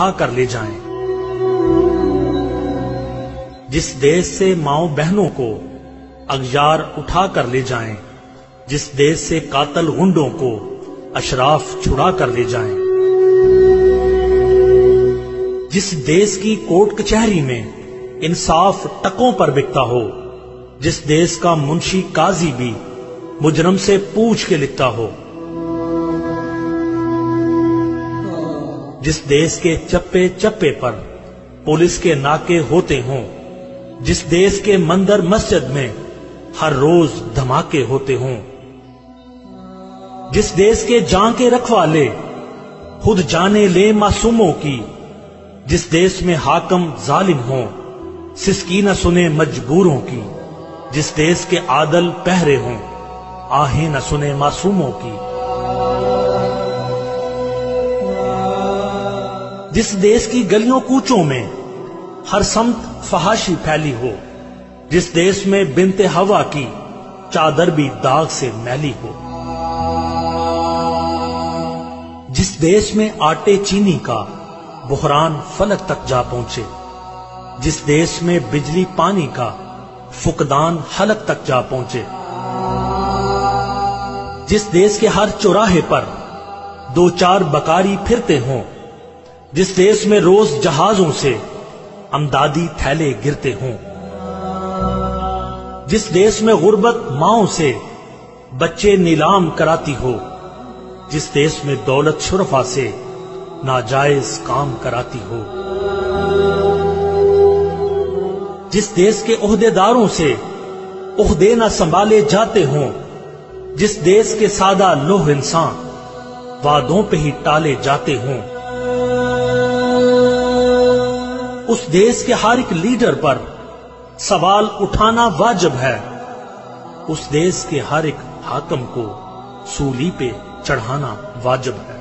اٹھا کر لے جائیں، جس دیش سے ماؤں بہنوں کو اغیار اٹھا کر لے جائیں، جس دیش سے قاتل غنڈوں کو اشراف چھڑا کر لے جائیں، جس دیش کی کورٹ کچہری میں انصاف ٹکوں پر بکتا ہو، جس دیش کا منشی قاضی بھی مجرم سے پوچھ کے لکھتا ہو، جس دیش کے چپے چپے پر پولیس کے ناکے ہوتے ہوں، جس دیش کے مندر مسجد میں ہر روز دھماکے ہوتے ہوں، جس دیش کے جان کے رکھوالے خود جانے لے معصوموں کی، جس دیش میں حاکم ظالم ہوں سسکی نہ سنے مجبوروں کی، جس دیش کے عادل پہرے ہوں آہیں نہ سنے معصوموں کی، جس دیش کی گلیوں کوچوں میں ہر سمت فحاشی پھیلی ہو، جس دیش میں بنت ہوا کی چادر بھی داغ سے میلی ہو، جس دیش میں آٹے چینی کا بحران فلک تک جا پہنچے، جس دیش میں بجلی پانی کا فقدان حلق تک جا پہنچے، جس دیش کے ہر چوراہے پر دو چار بکاری پھرتے ہوں، جس دیش میں روز جہازوں سے امدادی تھیلے گرتے ہوں، جس دیش میں غربت ماؤں سے بچے نیلام کراتی ہو، جس دیش میں دولت شرفا سے ناجائز کام کراتی ہو، جس دیش کے عہدیداروں سے عہدے نہ سنبھالے جاتے ہوں، جس دیش کے سادہ لوہ انسان وعدوں پہ ہی ٹالے جاتے ہوں، اس دیش کے ہر ایک لیڈر پر سوال اٹھانا واجب ہے، اس دیش کے ہر ایک حاکم کو سولی پہ چڑھانا واجب ہے۔